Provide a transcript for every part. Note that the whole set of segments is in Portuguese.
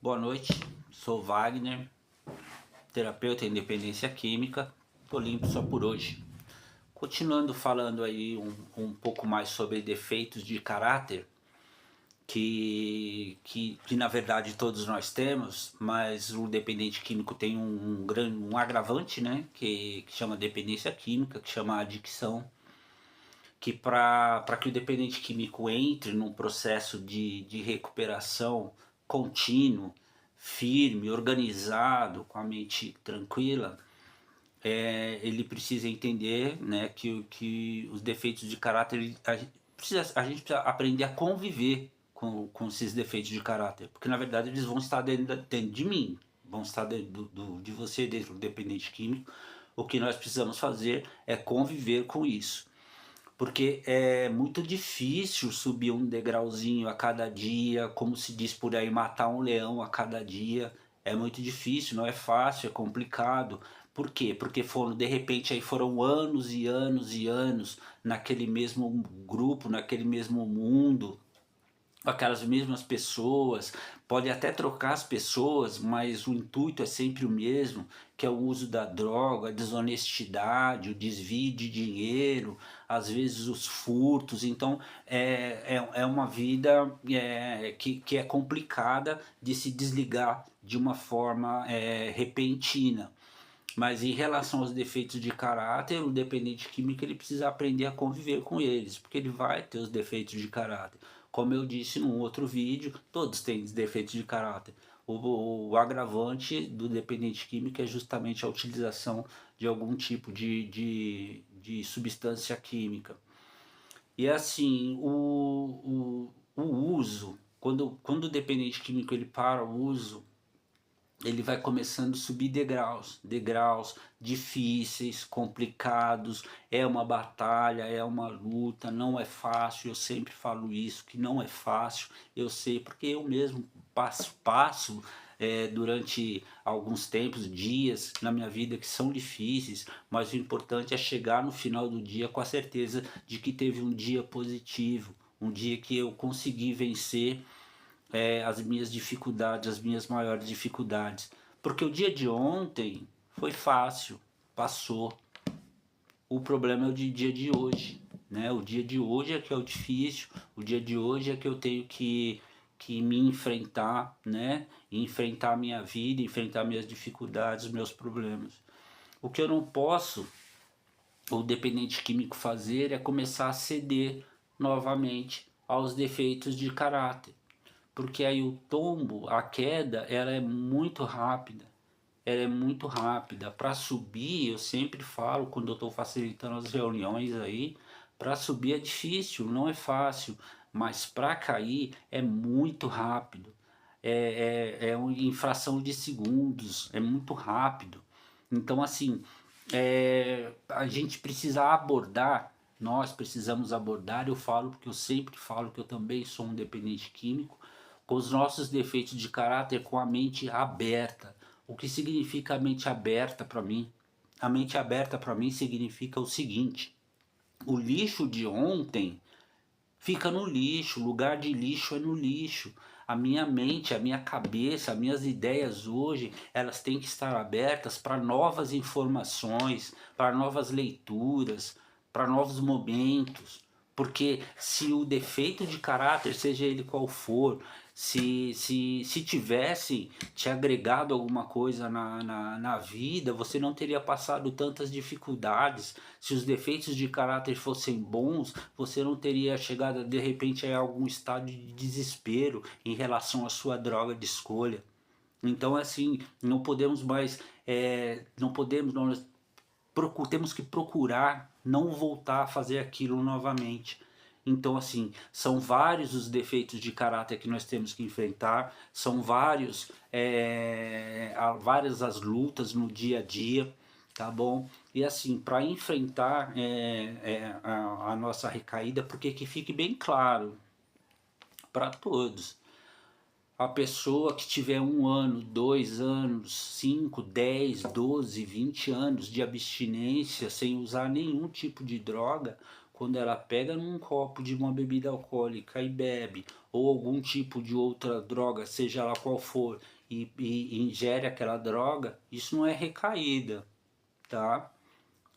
Boa noite, sou Wagner, terapeuta em dependência química, tô limpo só por hoje. Continuando falando aí um pouco mais sobre defeitos de caráter, que na verdade todos nós temos, mas o dependente químico tem um agravante, né, que chama dependência química, que chama adicção, que para que o dependente químico entre num processo de recuperação contínuo, firme, organizado, com a mente tranquila, ele precisa entender, né, que os defeitos de caráter, a gente precisa aprender a conviver com esses defeitos de caráter, porque na verdade eles vão estar dentro de mim, vão estar dentro de você, dentro do dependente químico. O que nós precisamos fazer é conviver com isso, porque é muito difícil subir um degrauzinho a cada dia, como se diz por aí, matar um leão a cada dia. É muito difícil, não é fácil, é complicado. Por quê? Porque de repente aí foram anos e anos e anos naquele mesmo grupo, naquele mesmo mundo, aquelas mesmas pessoas, pode até trocar as pessoas, mas o intuito é sempre o mesmo, que é o uso da droga, a desonestidade, o desvio de dinheiro, às vezes os furtos. Então é uma vida que é complicada de se desligar de uma forma repentina. Mas em relação aos defeitos de caráter, o dependente químico ele precisa aprender a conviver com eles, porque ele vai ter os defeitos de caráter. Como eu disse num outro vídeo, todos têm defeitos de caráter. O agravante do dependente químico é justamente a utilização de algum tipo de substância química. E assim, o uso, quando o dependente químico ele para o uso, ele vai começando a subir degraus difíceis, complicados, é uma batalha, é uma luta, não é fácil, eu sempre falo isso, que não é fácil, eu sei, porque eu mesmo passo durante alguns tempos, dias na minha vida que são difíceis, mas o importante é chegar no final do dia com a certeza de que teve um dia positivo, um dia que eu consegui vencer as minhas dificuldades, as minhas maiores dificuldades. Porque o dia de ontem foi fácil, passou. O problema é o dia de hoje, né? O dia de hoje é que é o difícil, o dia de hoje é que eu tenho que me enfrentar, né? Enfrentar a minha vida, enfrentar minhas dificuldades, meus problemas. O que eu não posso, o dependente químico, fazer é começar a ceder novamente aos defeitos de caráter, porque aí o tombo, a queda, ela é muito rápida. Ela é muito rápida. Para subir, eu sempre falo quando eu estou facilitando as reuniões aí, para subir é difícil, não é fácil, mas para cair é muito rápido. É uma infração de segundos, é muito rápido. Então assim, a gente precisa abordar, nós precisamos abordar, eu falo porque eu sempre falo que eu também sou um dependente químico, com os nossos defeitos de caráter, com a mente aberta. O que significa a mente aberta para mim? A mente aberta para mim significa o seguinte: o lixo de ontem fica no lixo, o lugar de lixo é no lixo. A minha mente, a minha cabeça, as minhas ideias hoje, elas têm que estar abertas para novas informações, para novas leituras, para novos momentos. Porque se o defeito de caráter, seja ele qual for, se tivesse te agregado alguma coisa na vida, você não teria passado tantas dificuldades. Se os defeitos de caráter fossem bons, você não teria chegado de repente a algum estado de desespero em relação à sua droga de escolha. Então assim, não podemos mais, não podemos, nós temos que procurar não voltar a fazer aquilo novamente. Então assim, são vários os defeitos de caráter que nós temos que enfrentar, são várias as lutas no dia a dia, tá bom? E assim, para enfrentar a nossa recaída, porque que fique bem claro para todos, a pessoa que tiver 1 ano, 2 anos, 5, 10, 12, 20 anos de abstinência sem usar nenhum tipo de droga, quando ela pega num copo de uma bebida alcoólica e bebe, ou algum tipo de outra droga, seja ela qual for, e ingere aquela droga, isso não é recaída, tá?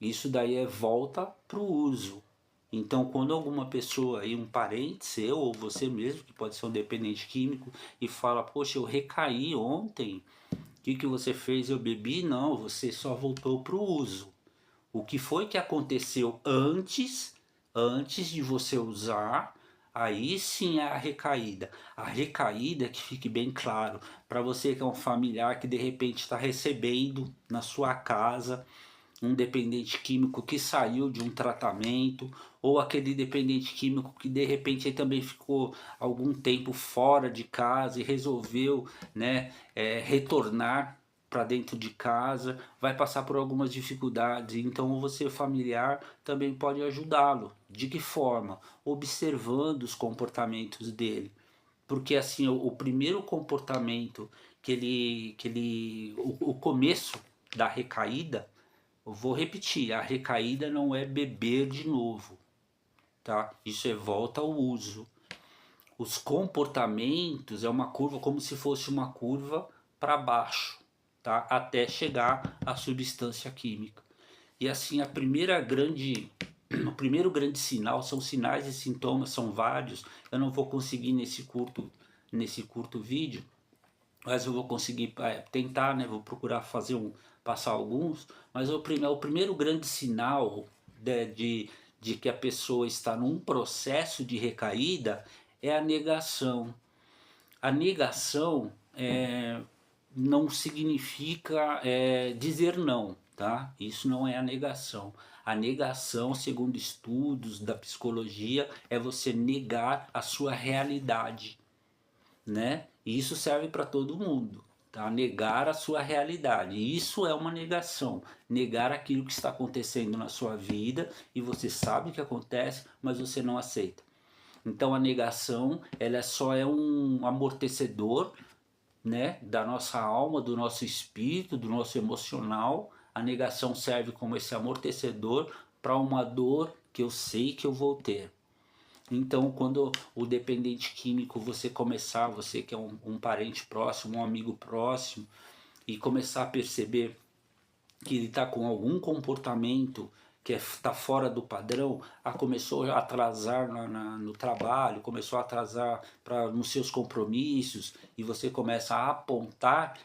Isso daí é volta para o uso. Então, quando alguma pessoa aí, um parente seu ou você mesmo, que pode ser um dependente químico, e fala, poxa, eu recaí ontem, o que você fez? Eu bebi? Não, você só voltou para o uso. O que foi que aconteceu antes de você usar, aí sim é a recaída. A recaída, que fique bem claro, para você que é um familiar que de repente está recebendo na sua casa um dependente químico que saiu de um tratamento, ou aquele dependente químico que de repente também ficou algum tempo fora de casa e resolveu, né, retornar para dentro de casa, vai passar por algumas dificuldades, então você familiar também pode ajudá-lo. De que forma? Observando os comportamentos dele. Porque assim, o primeiro comportamento o começo da recaída, eu vou repetir, a recaída não é beber de novo, tá? Isso é volta ao uso. Os comportamentos é uma curva como se fosse uma curva para baixo, tá? Até chegar à substância química. E assim, o primeiro grande sinal, são sinais e sintomas, são vários. Eu não vou conseguir nesse curto vídeo, mas eu vou conseguir tentar, né? Vou procurar passar alguns, mas o primeiro grande sinal de que a pessoa está num processo de recaída é a negação. A negação não significa dizer não, tá? Isso não é a negação. A negação, segundo estudos da psicologia, é você negar a sua realidade, né? E isso serve para todo mundo, tá? Negar a sua realidade. Isso é uma negação. Negar aquilo que está acontecendo na sua vida e você sabe que acontece, mas você não aceita. Então a negação, ela só é um amortecedor, né, da nossa alma, do nosso espírito, do nosso emocional. A negação serve como esse amortecedor para uma dor que eu sei que eu vou ter. Então, quando o dependente químico você começar, você que é um parente próximo, um amigo próximo, e começar a perceber que ele está com algum comportamento que está fora do padrão, começou a atrasar no trabalho, começou a atrasar nos seus compromissos, e você começa a apontar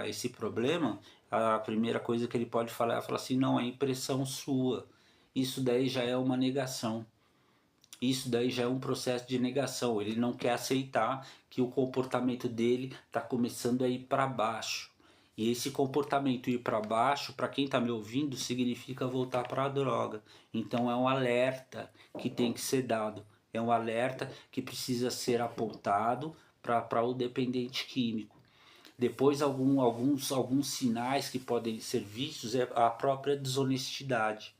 esse problema, a primeira coisa que ele pode falar é falar assim, não, é impressão sua. Isso daí já é uma negação. Isso daí já é um processo de negação. Ele não quer aceitar que o comportamento dele está começando a ir para baixo. E esse comportamento ir para baixo, para quem está me ouvindo, significa voltar para a droga. Então é um alerta que tem que ser dado. É um alerta que precisa ser apontado para o dependente químico. Depois alguns sinais que podem ser vistos é a própria desonestidade.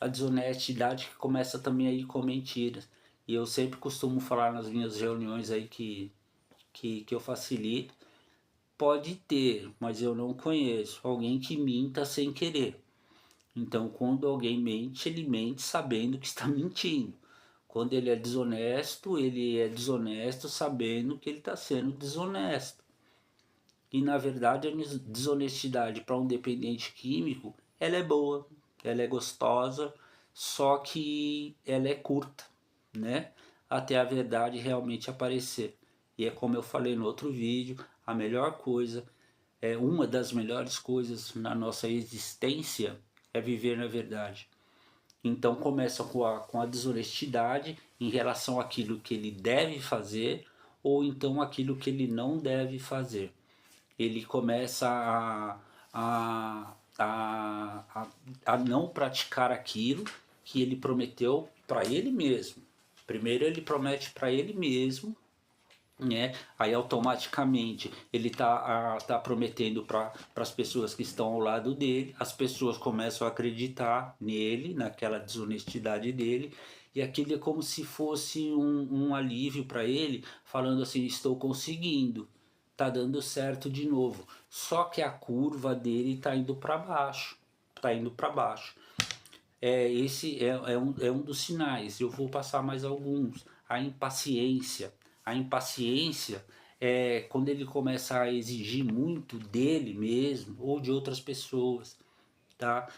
A desonestidade que começa também aí com mentiras. E eu sempre costumo falar nas minhas reuniões aí que eu facilito, pode ter, mas eu não conheço alguém que minta sem querer. Então, quando alguém mente, ele mente sabendo que está mentindo. Quando ele é desonesto sabendo que ele está sendo desonesto. E na verdade a desonestidade para um dependente químico, ela é boa, ela é gostosa, só que ela é curta, né? Até a verdade realmente aparecer. E é como eu falei no outro vídeo, a melhor coisa, uma das melhores coisas na nossa existência é viver na verdade. Então começa com a desonestidade em relação àquilo que ele deve fazer ou então aquilo que ele não deve fazer. Ele começa a não praticar aquilo que ele prometeu para ele mesmo. Primeiro ele promete para ele mesmo, né? Aí automaticamente ele tá prometendo para as pessoas que estão ao lado dele, as pessoas começam a acreditar nele, naquela desonestidade dele, e aquilo é como se fosse um alívio para ele, falando assim, estou conseguindo, tá dando certo de novo. Só que a curva dele tá indo para baixo, tá indo para baixo. esse é um dos sinais. Eu vou passar mais alguns. A impaciência. A impaciência é quando ele começa a exigir muito dele mesmo ou de outras pessoas, tá?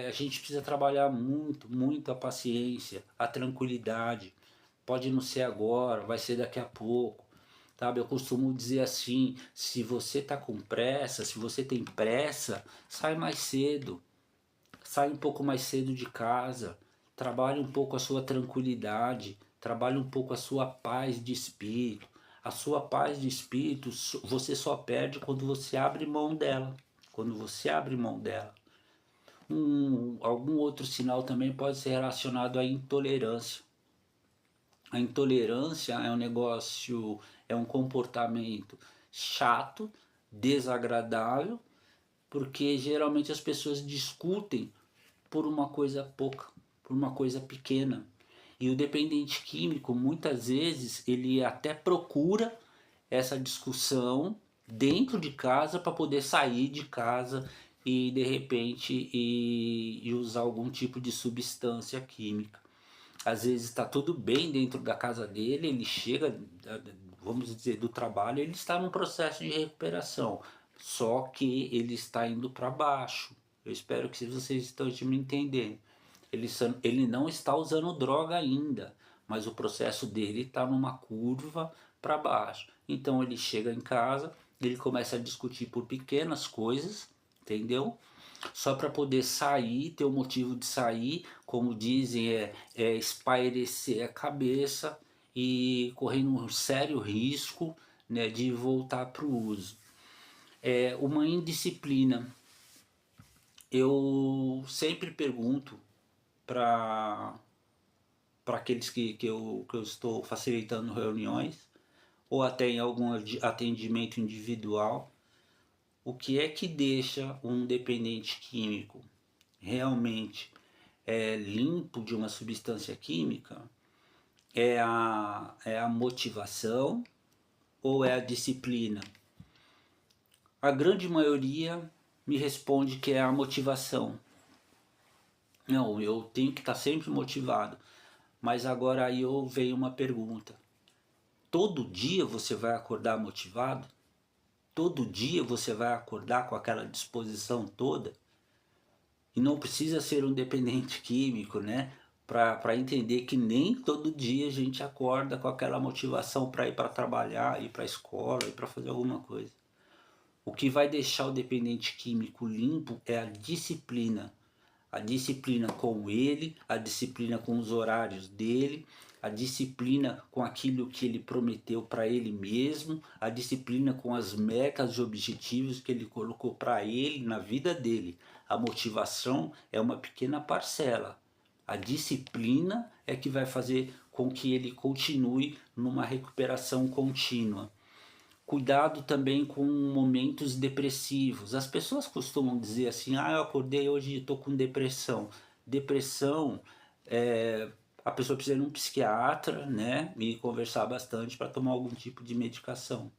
A gente precisa trabalhar muito a paciência, a tranquilidade. Pode não ser agora, vai ser daqui a pouco. Sabe, eu costumo dizer assim, se você tá com pressa, se você tem pressa, sai mais cedo. Sai um pouco mais cedo de casa, trabalhe um pouco a sua tranquilidade, trabalhe um pouco a sua paz de espírito. A sua paz de espírito você só perde quando você abre mão dela. Quando você abre mão dela. Algum outro sinal também pode ser relacionado à intolerância. A intolerância é um negócio, é um comportamento chato, desagradável, porque geralmente as pessoas discutem por uma coisa pouca, por uma coisa pequena. E o dependente químico, muitas vezes, ele até procura essa discussão dentro de casa para poder sair de casa e de repente e usar algum tipo de substância química. Às vezes está tudo bem dentro da casa dele, ele chega, vamos dizer, do trabalho, ele está num processo de recuperação, só que ele está indo para baixo. Eu espero que vocês estejam me entendendo. Ele não está usando droga ainda, mas o processo dele está numa curva para baixo. Então ele chega em casa, ele começa a discutir por pequenas coisas, entendeu? Só para poder sair, ter o motivo de sair, como dizem, espairecer a cabeça e correndo um sério risco, né, de voltar para o uso. Uma indisciplina. Eu sempre pergunto para aqueles que eu estou facilitando reuniões, ou até em algum atendimento individual, o que é que deixa um dependente químico realmente limpo de uma substância química? É a motivação ou é a disciplina? A grande maioria me responde que é a motivação. Não, eu tenho que estar sempre motivado. Mas agora aí eu venho uma pergunta. Todo dia você vai acordar motivado? Todo dia você vai acordar com aquela disposição toda? E não precisa ser um dependente químico, né? Para entender que nem todo dia a gente acorda com aquela motivação para ir para trabalhar, ir para a escola, ir para fazer alguma coisa. O que vai deixar o dependente químico limpo é a disciplina. A disciplina com ele, a disciplina com os horários dele, a disciplina com aquilo que ele prometeu para ele mesmo, a disciplina com as metas e objetivos que ele colocou para ele na vida dele. A motivação é uma pequena parcela. A disciplina é que vai fazer com que ele continue numa recuperação contínua. Cuidado também com momentos depressivos. As pessoas costumam dizer assim, eu acordei hoje e estou com depressão. Depressão, a pessoa precisa ir num psiquiatra, né, e conversar bastante para tomar algum tipo de medicação.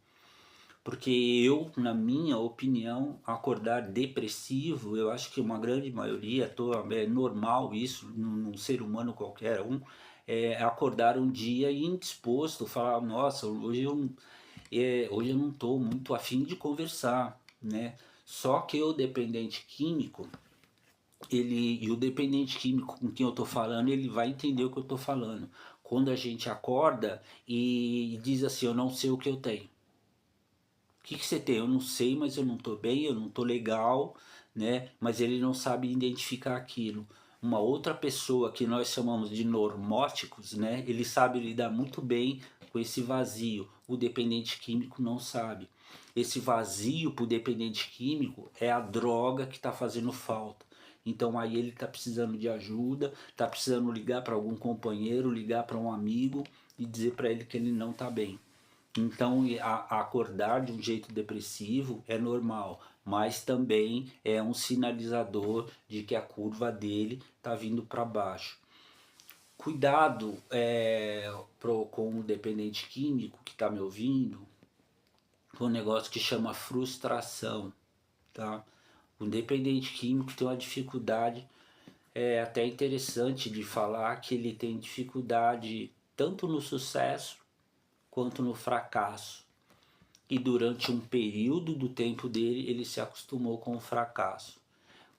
Porque eu, na minha opinião, acordar depressivo, eu acho que uma grande maioria, é normal isso, num ser humano qualquer um, acordar um dia indisposto, falar, nossa, hoje eu não estou muito afim de conversar, né? Só que o dependente químico, e o dependente químico com quem eu estou falando, ele vai entender o que eu estou falando. Quando a gente acorda e diz assim, eu não sei o que eu tenho. O que você tem? Eu não sei, mas eu não estou bem, eu não estou legal, né? Mas ele não sabe identificar aquilo. Uma outra pessoa que nós chamamos de normóticos, né? Ele sabe lidar muito bem com esse vazio. O dependente químico não sabe. Esse vazio para o dependente químico é a droga que está fazendo falta. Então aí ele está precisando de ajuda, está precisando ligar para algum companheiro, ligar para um amigo e dizer para ele que ele não está bem. Então, acordar de um jeito depressivo é normal, mas também é um sinalizador de que a curva dele está vindo para baixo. Cuidado com o dependente químico que está me ouvindo, com um negócio que chama frustração, tá? O dependente químico tem uma dificuldade é até interessante de falar que ele tem dificuldade tanto no sucesso quanto no fracasso. E durante um período do tempo dele, ele se acostumou com o fracasso.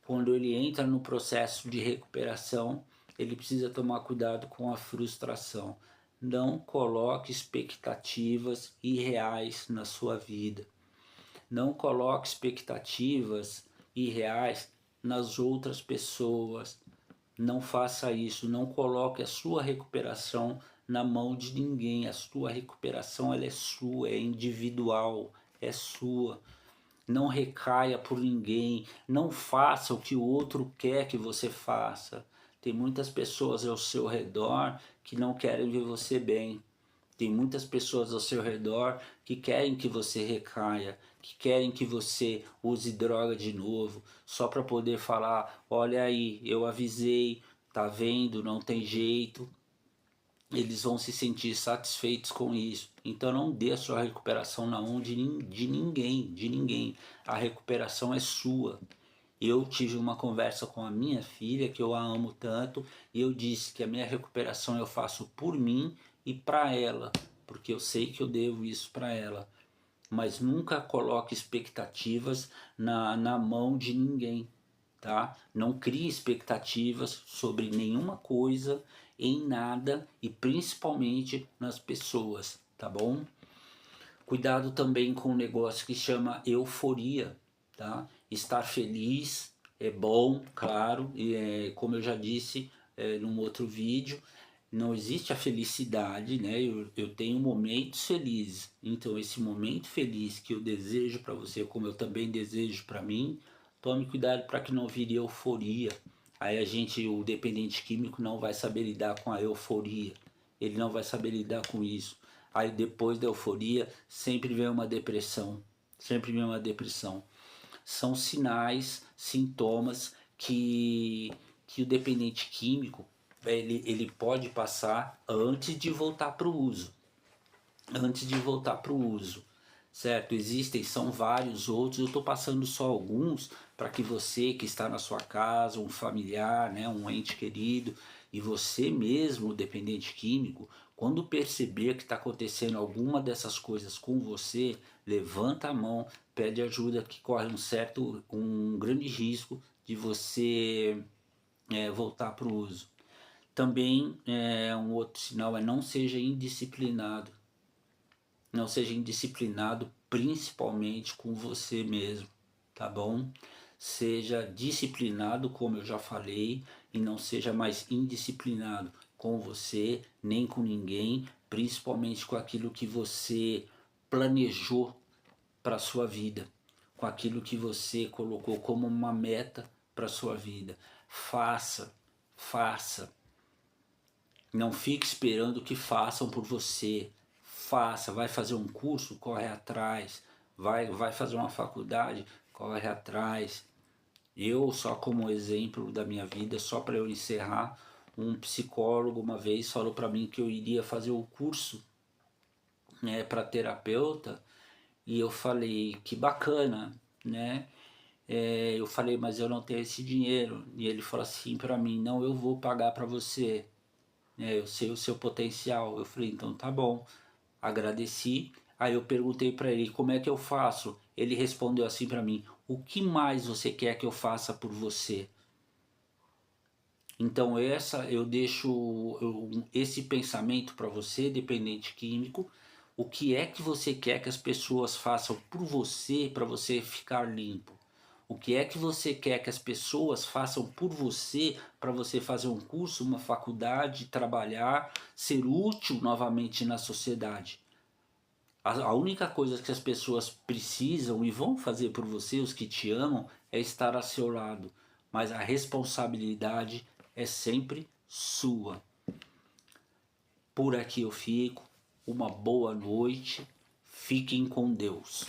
Quando ele entra no processo de recuperação, ele precisa tomar cuidado com a frustração. Não coloque expectativas irreais na sua vida. Não coloque expectativas irreais nas outras pessoas. Não faça isso. Não coloque a sua recuperação na mão de ninguém. A sua recuperação ela é sua, é individual, é sua. Não recaia por ninguém, não faça o que o outro quer que você faça. Tem muitas pessoas ao seu redor que não querem ver você bem. Tem muitas pessoas ao seu redor que querem que você recaia, que querem que você use droga de novo, só para poder falar, olha aí, eu avisei, tá vendo, não tem jeito. Eles vão se sentir satisfeitos com isso. Então não dê a sua recuperação na mão de ninguém, de ninguém. A recuperação é sua. Eu tive uma conversa com a minha filha, que eu a amo tanto, e eu disse que a minha recuperação eu faço por mim e para ela, porque eu sei que eu devo isso para ela. Mas nunca coloque expectativas na mão de ninguém, tá? Não crie expectativas sobre nenhuma coisa, em nada e principalmente nas pessoas, tá bom? Cuidado também com um negócio que chama euforia, tá? Estar feliz é bom, claro, e como eu já disse num outro vídeo, não existe a felicidade, né? Eu tenho momentos felizes, então esse momento feliz que eu desejo para você, como eu também desejo para mim, tome cuidado para que não vire euforia. Aí o dependente químico não vai saber lidar com a euforia, ele não vai saber lidar com isso. Aí depois da euforia sempre vem uma depressão, sempre vem uma depressão. São sinais, sintomas que o dependente químico ele pode passar antes de voltar para o uso. Antes de voltar para o uso, certo? Existem, são vários outros, eu estou passando só alguns para que você que está na sua casa, um familiar, né, um ente querido, e você mesmo, dependente químico, quando perceber que está acontecendo alguma dessas coisas com você, levanta a mão, pede ajuda, que corre um grande risco de você voltar para o uso. Também um outro sinal é não seja indisciplinado. Não seja indisciplinado, principalmente com você mesmo, tá bom? Seja disciplinado, como eu já falei, e não seja mais indisciplinado com você, nem com ninguém, principalmente com aquilo que você planejou para sua vida, com aquilo que você colocou como uma meta para sua vida. Faça, faça. Não fique esperando que façam por você. Faça, vai fazer um curso, corre atrás. Vai fazer uma faculdade, corre atrás. Eu, só como exemplo da minha vida, só para eu encerrar, um psicólogo uma vez falou para mim que eu iria fazer o curso, né, para terapeuta, e eu falei, que bacana, né? Eu falei, mas eu não tenho esse dinheiro. E ele falou assim para mim, não, eu vou pagar para você. Eu sei o seu potencial. Eu falei, então tá bom. Agradeci. Aí eu perguntei para ele, como é que eu faço? Ele respondeu assim para mim, o que mais você quer que eu faça por você? Então eu deixo esse pensamento para você, dependente químico. O que é que você quer que as pessoas façam por você para você ficar limpo? O que é que você quer que as pessoas façam por você para você fazer um curso, uma faculdade, trabalhar, ser útil novamente na sociedade? A única coisa que as pessoas precisam e vão fazer por você, os que te amam, é estar a seu lado. Mas a responsabilidade é sempre sua. Por aqui eu fico. Uma boa noite. Fiquem com Deus.